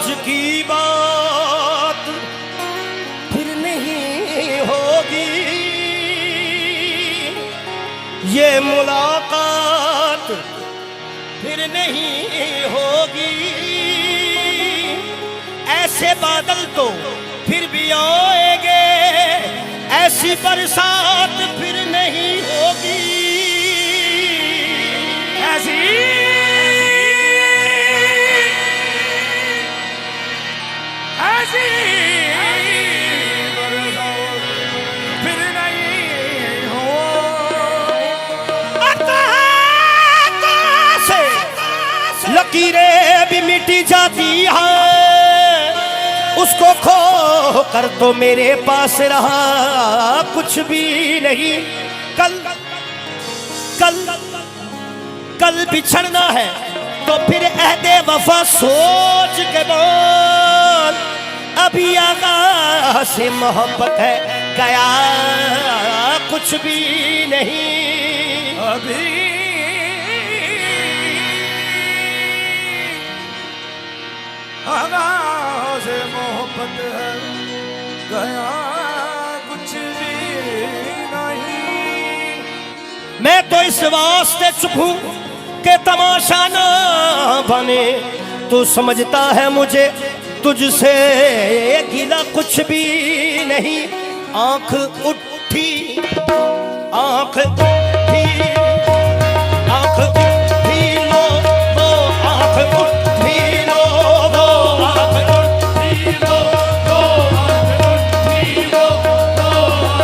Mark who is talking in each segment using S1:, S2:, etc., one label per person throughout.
S1: आज की बात फिर नहीं होगी, ये मुलाकात फिर नहीं होगी। ऐसे बादल तो फिर भी आएंगे, ऐसी बरसात फिर नहीं होगी। ऐसी ऐसी फिर नहीं हो। लकीरें भी मिटी जाती हैं, उसको खो कर तो मेरे पास रहा कुछ भी नहीं। कल कल कल बिछड़ना है तो फिर अहदे वफा सोच के बोल। अभी आगाज़ से मोहब्बत है, गया कुछ भी नहीं। अभी आगाज़ से मोहब्बत है, गया कुछ भी नहीं। मैं तो इस वास्ते चुप हूं के तमाशा ना बने। तू समझता है मुझे तुझसे गिला कुछ भी नहीं। आंख उठी आंख उठी आंख उठी लो वो आंख उठी लो वो आंख उठी लो वो आंख उठी लो वो आंख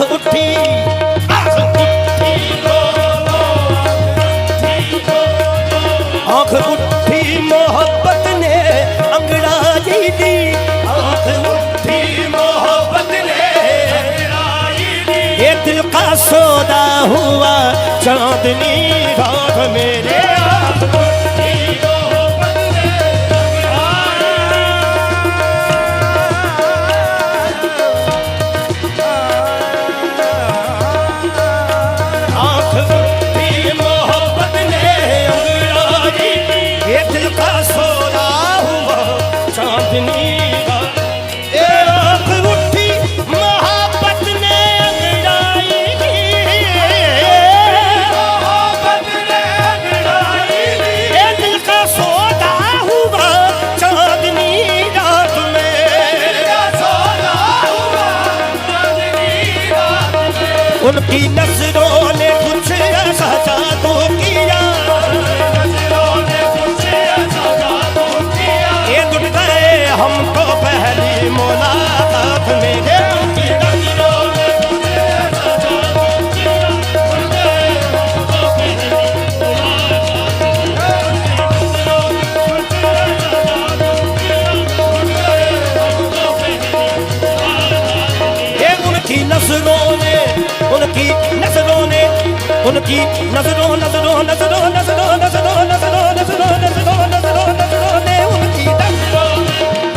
S1: उठी लो आंख उठी मोहब्बत ने अंगड़ाई दी। आंख उठी मोहब्बत ने अंगड़ाई दी। ये दिल का सौदा हुआ चांदनी रात मेरे। आंख उठी मोहब्बत ने आंख उठी मोहब्बत ने ये दिल का सोना हुआ चांदनी का। ये आँख उठी मोहब्बत ने अंगड़ाई दी। मोहब्बत ने अंगड़ाई दी। ये दिल का सोना हुआ चांदनी रात में। सोना हुआ चांदनी रात में। उनकी नजरों ने कुछ ऐसा जादू किया। हमको पहली मुलाकात में उनकी नज़रों ने मुझे ऐसा जादू किया। हमको पहली ये उनकी नज़रों ने उनकी नज़रों ने उनकी नज़रों नज़रों नज़रों नज़रों नज़रों नज़रों नज़रों नज़रों नज़रों नज़रों ने उनकी नज़रों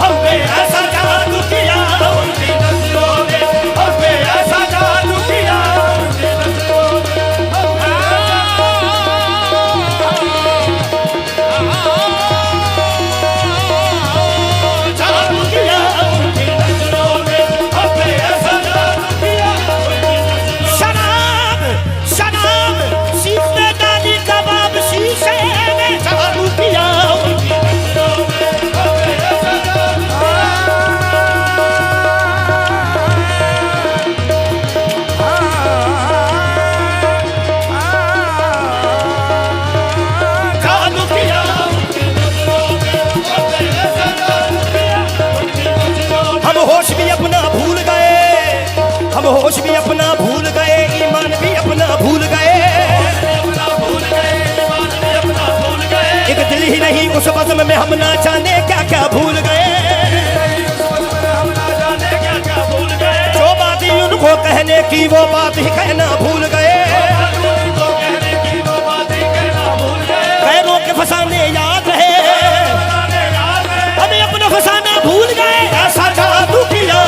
S1: हम पे ऐसा जादू किया। उनकी नज़रों ने हम पे ऐसा जादू किया। उनकी नज़रों ने हम पे जादू किया। उनकी नज़रों ने हम पे ऐसा जादू किया। शराब शराब सीखने डाली कबा होश भी अपना भूल गए, ईमान भी अपना भूल गए। एक दिल ही नहीं उस बज़्म में हम ना जाने क्या क्या भूल गए। जो बात ही उनको कहने की वो बात ही कहना भूल गए। पैरों के फसाने याद रहे, हमें अपना फसाना भूल गए। ऐसा जादू किया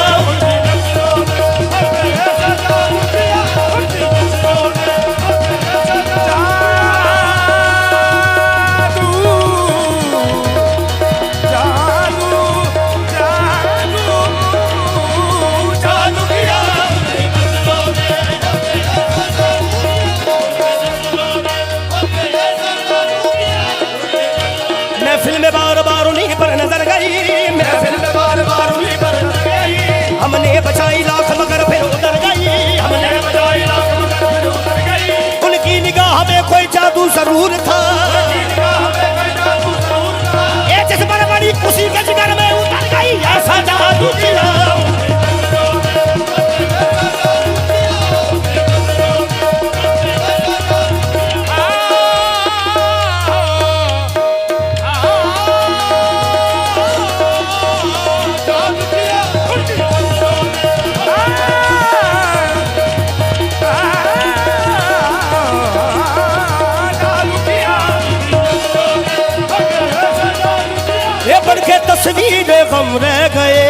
S1: महफिल में बार बार उन्हीं पर नजर गई, महफिल में बार बार उन्हीं पर नजर गई। हमने बचाई लाख मगर फिर उतर गई, हमने बचाई लाख मगर फिर उतर गई। उनकी निगाह में कोई जादू जरूर था, ये जिस बड़ी उसी के जिगर में उतर गई। ऐसा जादू किया के तस्वीर गम रह गए,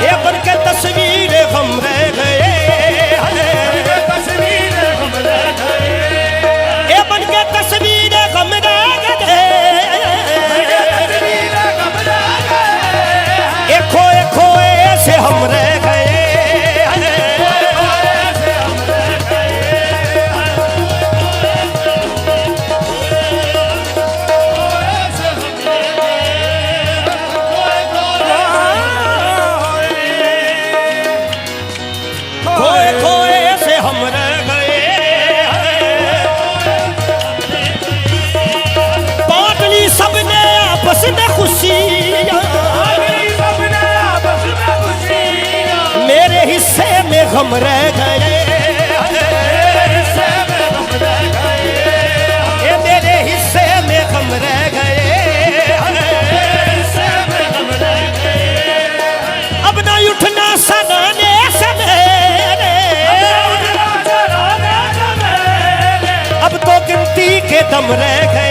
S1: ये बन के तस्वीर गम रह गए, ये बन के तस्वीर गम रह गए। ये खोए खोए से हम रह गए, मेरे हिस्से में गम रह गए, ये मेरे हिस्से में गम रह गए। अब ना उठना सनाने सवेरे, अब तो गिनती के दम रह गए।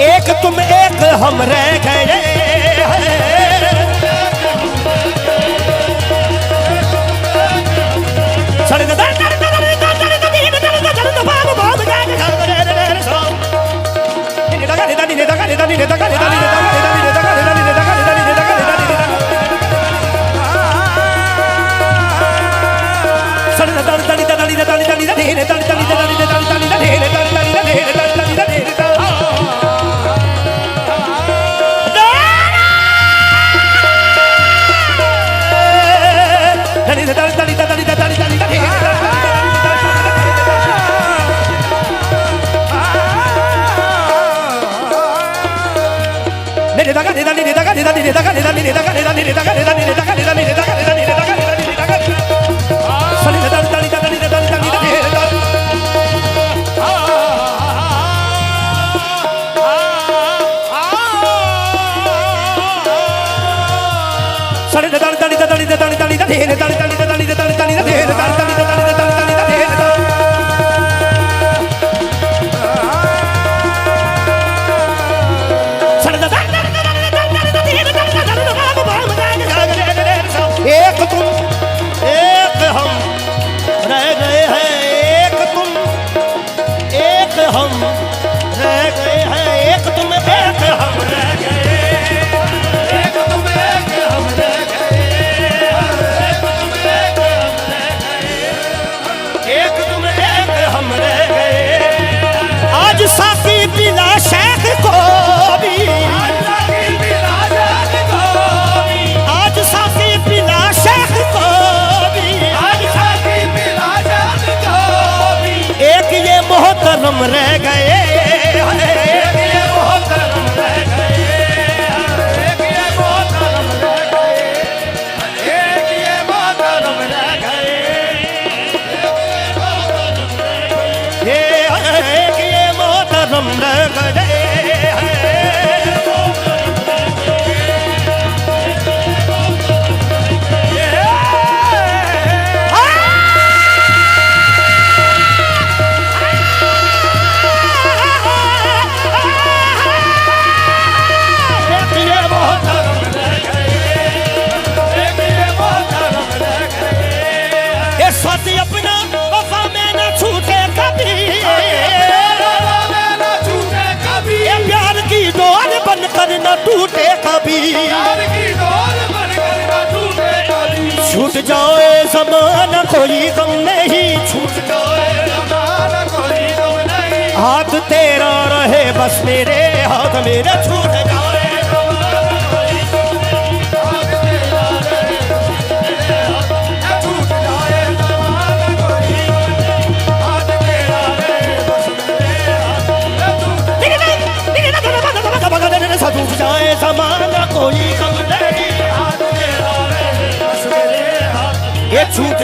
S1: एक तुम एक हम रह गए, आज साथी पिला शेख मोहतरम रह गए,
S2: एक ये मोहतरम रह गए, एक ये मोहतरम रह गए, एक ये मोहतरम रह गए,
S1: एक ये मोहतरम रह गए। साथी अपना वफा में न छूटे कभी, ये प्यार की डोर बनकर न टूटे कभी, छूट जाए ज़माना कोई गम नहीं, छूट जाए ज़माना कोई गम नहीं, हाथ तेरा रहे बस मेरे हाथ मेरे, छूट जाए टूट जाए ज़माना कोई गम नहीं, ये छूट